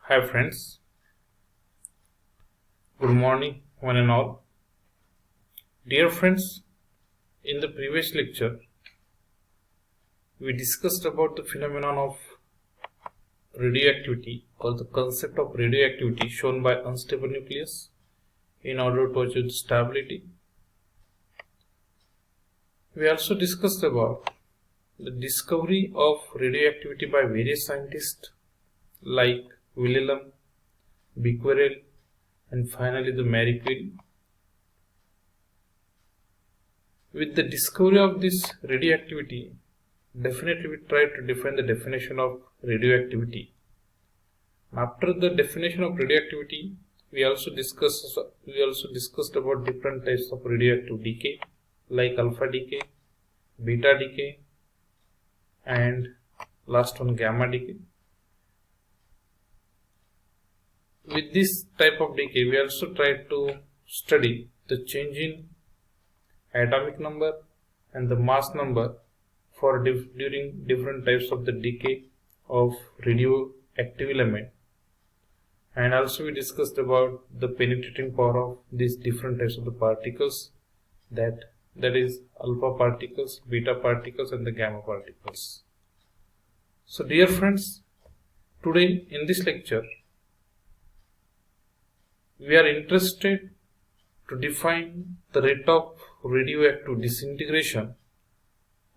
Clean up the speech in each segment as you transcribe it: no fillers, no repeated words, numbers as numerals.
Hi friends, good morning one and all. Dear friends, in the previous lecture we discussed about the phenomenon of radioactivity or the concept of radioactivity shown by unstable nucleus in order to achieve stability. We also discussed about the discovery of radioactivity by various scientists like Wilhelm, Becquerel and finally the Marie Curie. With the discovery of this radioactivity, definitely we try to define the definition of radioactivity. After the definition of radioactivity, we also discussed about different types of radioactive decay, like alpha decay, beta decay, and last one gamma decay. With this type of decay, we also tried to study the change in atomic number and the mass number for during different types of the decay of radioactive element, and also we discussed about the penetrating power of these different types of the particles, that is alpha particles, beta particles and the gamma particles. So dear friends, today in this lecture we are interested to define the rate of radioactive disintegration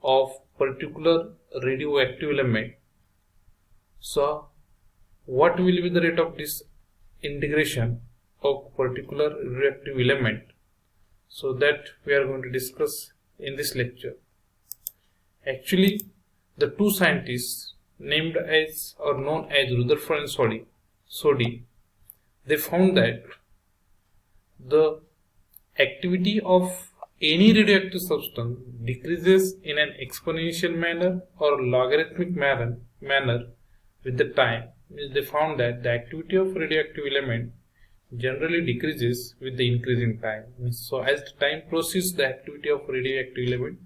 of particular radioactive element. So what will be the rate of disintegration of particular radioactive element? So that we are going to discuss in this lecture. Actually, the two scientists named as or known as Rutherford and Soddy, they found that the activity of any radioactive substance decreases in an exponential manner or logarithmic manner with the time. They found that the activity of radioactive element generally decreases with the increasing time. So as the time proceeds, the activity of radioactive element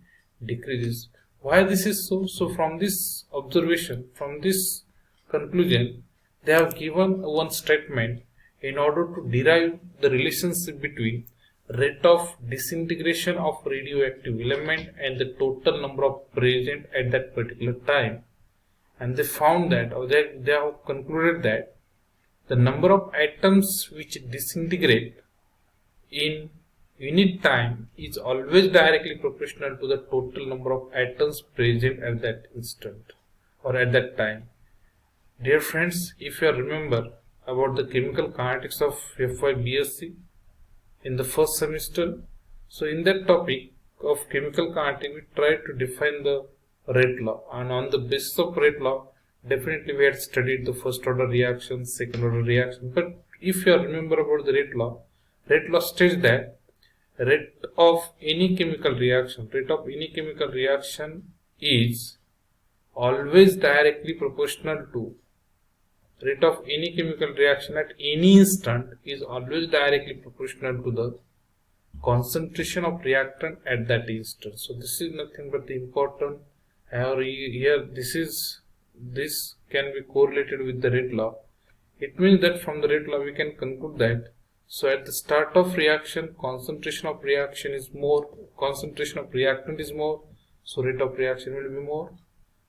decreases. Why this is so? So from this observation, from this conclusion, they have given one statement in order to derive the relationship between rate of disintegration of radioactive element and the total number of present at that particular time. And they found that, or they have concluded that the number of atoms which disintegrate in unit time is always directly proportional to the total number of atoms present at that instant or at that time. Dear friends, if you remember about the chemical kinetics of FY BSc in the first semester, so in that topic of chemical kinetics we tried to define the rate law, and on the basis of rate law definitely we had studied the first order reaction, second order reaction. But if you remember about the rate law states that rate of any chemical reaction is always directly proportional to rate of any chemical reaction at any instant is always directly proportional to the concentration of reactant at that instant. So this is nothing but the important here. This can be correlated with the rate law. It means that from the rate law we can conclude that, so at the start of reaction, concentration of reaction is more, concentration of reactant is more, so rate of reaction will be more,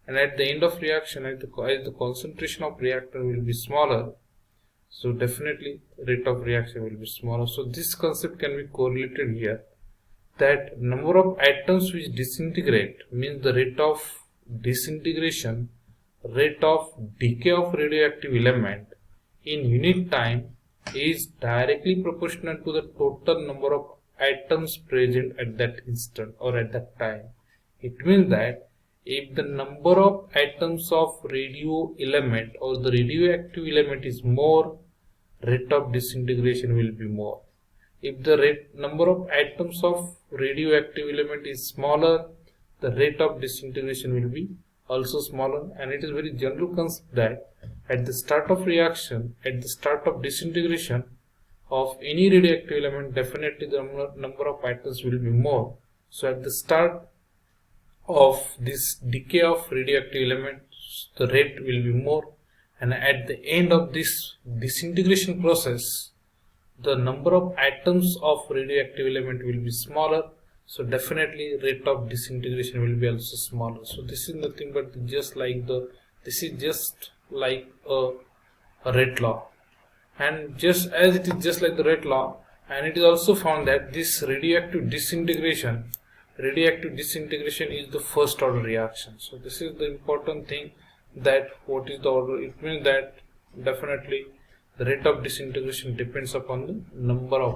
and at the end of reaction, as the concentration of reactant will be smaller, so definitely rate of reaction will be smaller. So this concept can be correlated here, that number of atoms which disintegrate means the rate of disintegration, rate of decay of radioactive element in unit time is directly proportional to the total number of atoms present at that instant or at that time. It means that if the number of atoms of radio element or the radioactive element is more, rate of disintegration will be more. If the number of atoms of radioactive element is smaller, the rate of disintegration will be also smaller. And it is very general concept that at the start of reaction, at the start of disintegration of any radioactive element, definitely the number of atoms will be more. So at the start of this decay of radioactive elements, the rate will be more, and at the end of this disintegration process, the number of atoms of radioactive element will be smaller, so definitely rate of disintegration will be also smaller. So this is nothing but just like this is just like a Red law, and just as it is just like the Red law, and it is also found that this radioactive disintegration is the first order reaction. So this is the important thing, that what is the order. It means that definitely the rate of disintegration depends upon the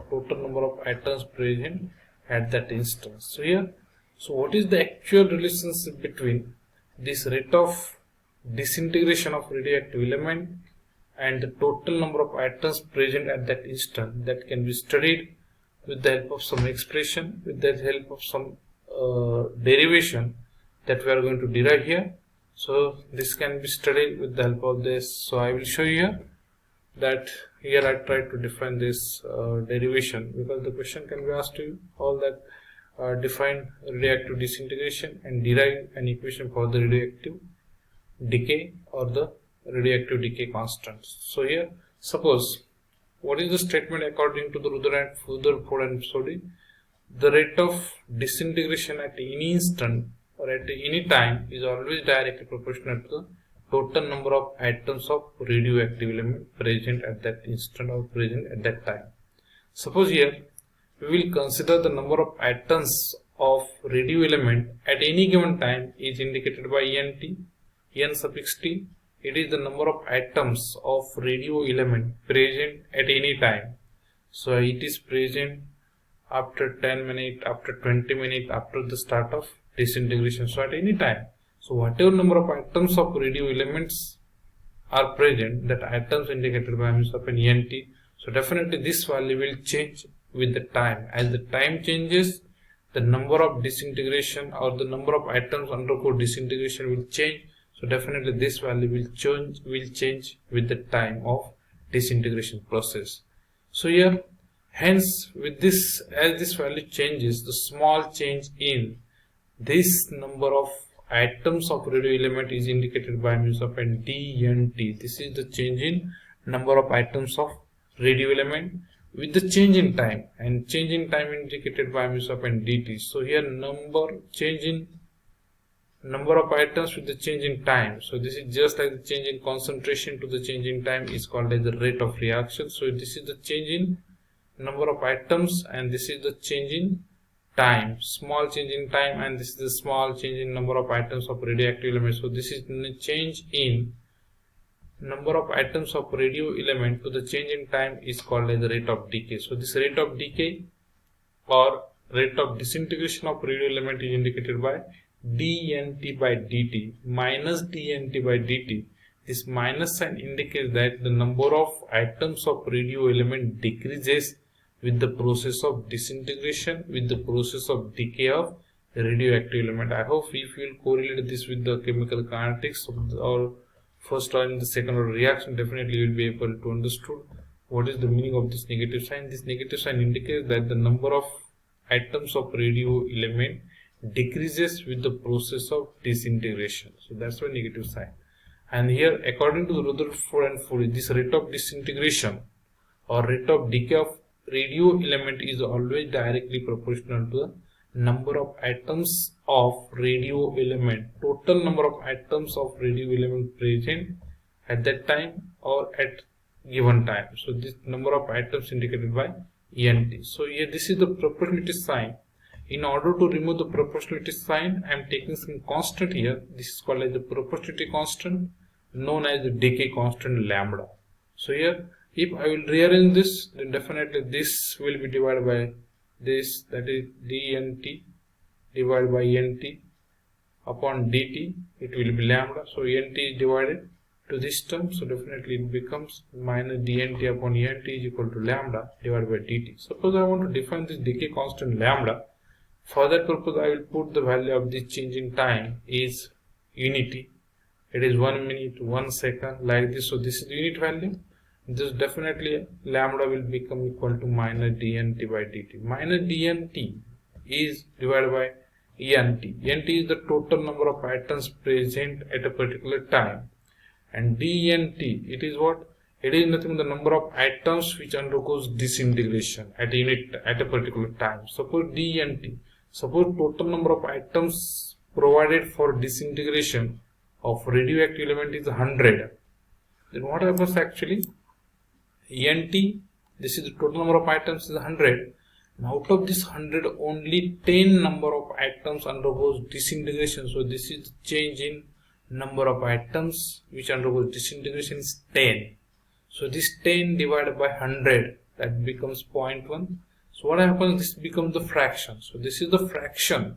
total number of atoms present at that instance. So here, so what is the actual relationship between this rate of disintegration of radioactive element and the total number of atoms present at that instant? That can be studied with the help of some expression, with the help of some derivation that we are going to derive here. So this can be studied with the help of this. So I will show you here that here I tried to define this derivation, because the question can be asked to you all that define radioactive disintegration and derive an equation for the radioactive decay or the radioactive decay constants. So here, suppose, what is the statement according to the Rutherford and Soddy? The rate of disintegration at any instant or at any time is always directly proportional to the total number of atoms of radioactive element present at that instant or present at that time. Suppose here we will consider the number of atoms of radio element at any given time is indicated by n suffix t. It is the number of atoms of radio element present at any time. So it is present after 10 minutes, after 20 minutes, after the start of disintegration. So at any time. So whatever number of atoms of radio elements are present, that atoms indicated by means of an ent. So definitely this value will change with the time. As the time changes, the number of disintegration or the number of atoms undergo disintegration will change. So definitely this value will change with the time of disintegration process. So here, hence with this, as this value changes, the small change in this number of atoms of radio element is indicated by means of an dnt. This is the change in number of atoms of radio element with the change in time, and change in time indicated by means of an dt. So here change in number of atoms with the change in time. So this is just like the change in concentration to the change in time is called as the rate of reaction. So this is the change in number of atoms, and this is the change in time, small change in time, and this is the small change in number of atoms of radioactive elements. So this is the change in number of atoms of radio element to the change in time is called as the rate of decay. So this rate of decay or rate of disintegration of radio element is indicated by dnt by dt minus dnt by dt. This minus sign indicates that the number of atoms of radio element decreases with the process of disintegration, with the process of decay of radioactive element. I hope if you will correlate this with the chemical kinetics of or first or in the second order reaction, definitely you will be able to understand what is the meaning of this negative sign. This negative sign indicates that the number of atoms of radio element decreases with the process of disintegration. So that's why negative sign. And here, according to the Rutherford and Soddy, this rate of disintegration or rate of decay of radio element is always directly proportional to the number of atoms of radio element, total number of atoms of radio element present at that time or at given time. So this number of atoms indicated by ent. So here this is the proportionality sign. In order to remove the proportionality sign, I am taking some constant here. This is called as the proportionality constant, known as the decay constant lambda. So here, if I will rearrange this, then definitely this will be divided by this, that is dnt divided by nt upon dt. It will be lambda. So nt is divided to this term. So definitely it becomes minus dnt upon nt is equal to lambda divided by dt. Suppose I want to define this decay constant lambda. For that purpose, I will put the value of this change in time is unity. It is 1 minute, 1 second, like this. So this is the unit value. This definitely lambda will become equal to minus dnt by dt. Minus dnt is divided by ent. Ent is the total number of atoms present at a particular time. and dnt, it is what? It is nothing but the number of atoms which undergoes disintegration at a particular time. Suppose dnt, suppose total number of atoms provided for disintegration of radioactive element is 100. Then what happens actually? nt, this is the total number of atoms is 100. And out of this 100, only 10 number of atoms undergoes disintegration. So this is the change in number of atoms which undergoes disintegration is 10. So this 10 divided by 100, that becomes 0.1. So what happens? This becomes the fraction. So this is the fraction.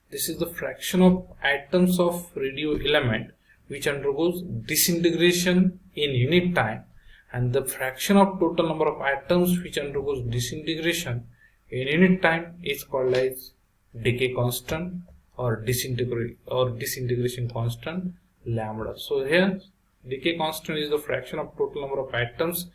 This is the fraction of atoms of radio element which undergoes disintegration in unit time, and the fraction of total number of atoms which undergoes disintegration in unit time is called as decay constant or disintegration constant lambda. So here decay constant is the fraction of total number of atoms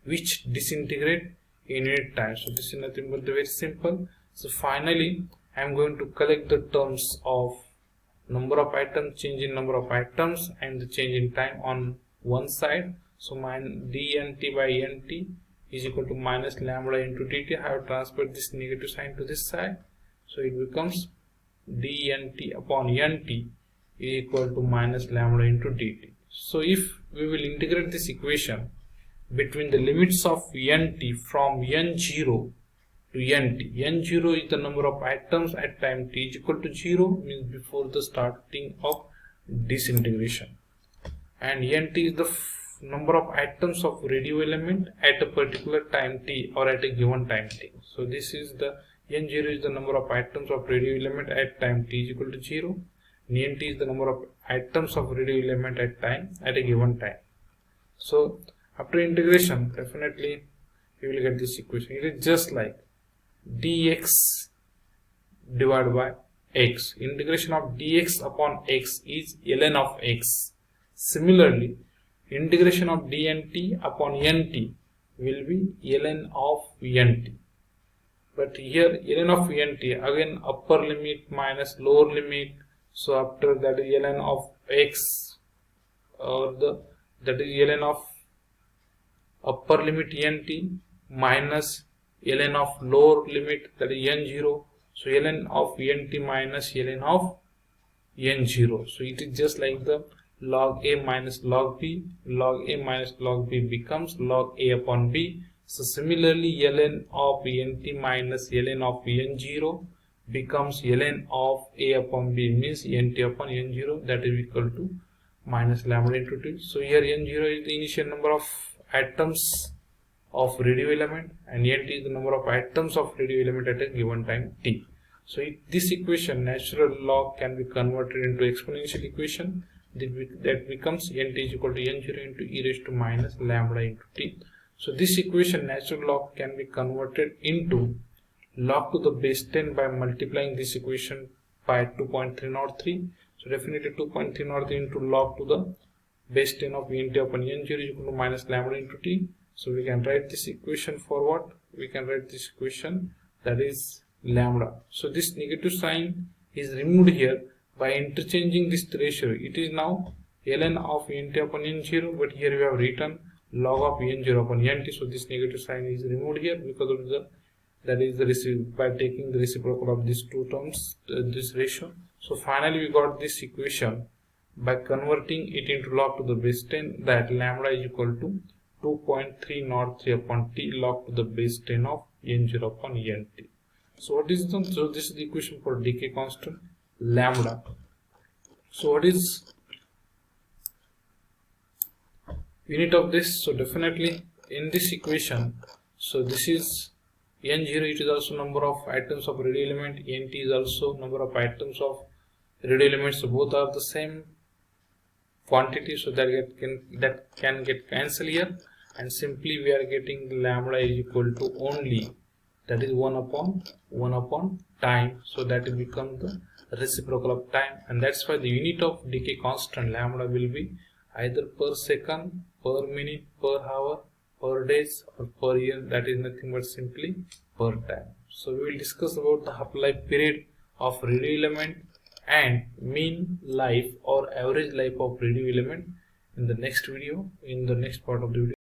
which disintegrate in unit time. So this is nothing but very simple. So finally I am going to collect the terms of number of atoms, change in number of atoms, and the change in time on one side. So my dnt by nt is equal to minus lambda into dt. I have transferred this negative sign to this side, so it becomes dnt upon nt is equal to minus lambda into dt. So if we will integrate this equation between the limits of nt from n0 to nt, n0 is the number of atoms at time t is equal to 0, means before the starting of disintegration, and nt is the number of atoms of radio element at a particular time t or at a given time t. So this is the n0 is the number of atoms of radio element at time t is equal to 0, and nt is the number of atoms of radio element at a given time. So after integration, definitely you will get this equation. It is just like dx divided by x. Integration of dx upon x is ln of x. Similarly, integration of dnt upon nt will be ln of nt. But here ln of nt, again upper limit minus lower limit. So after that is ln of x, or that is ln of upper limit nt minus ln of lower limit, that is n0. So ln of nt minus ln of n0. So it is just like the log a minus log b. Log a minus log b becomes log a upon b. So similarly ln of nt minus ln of n0 becomes ln of a upon b, means nt upon n0, that is equal to minus lambda into t. So here n0 is the initial number of atoms of radio element, and nt is the number of atoms of radio element at a given time t. So this equation, natural log, can be converted into exponential equation that becomes nt is equal to n0 into e raised to minus lambda into t. So this equation, natural log, can be converted into log to the base 10 by multiplying this equation by 2.303. So definitely 2.303 into log to the base 10 of nt upon n0 is equal to minus lambda into t. So we can write this equation for what? We can write this equation, that is lambda. So this negative sign is removed here by interchanging this ratio. It is now ln of nt upon n0, but here we have written log of n0 upon nt. So this negative sign is removed here because of by taking the reciprocal of these two terms, this ratio. So finally we got this equation by converting it into log to the base 10, that lambda is equal to 2.303 upon t log to the base 10 of n0 upon nt. So what is so this is the equation for decay constant lambda. So what is unit of this? So definitely in this equation, so this is n0, it is also number of atoms of radio element, nt is also number of atoms of radio elements. So both are the same quantity, so that can get cancelled here, and simply we are getting lambda is equal to only, that is 1 upon time. So that will become the reciprocal of time, and that's why the unit of decay constant lambda will be either per second, per minute, per hour, per days, or per year. That is nothing but simply per time. So we will discuss about the half-life period of radio element and mean life or average life of radio element in the next part of the video.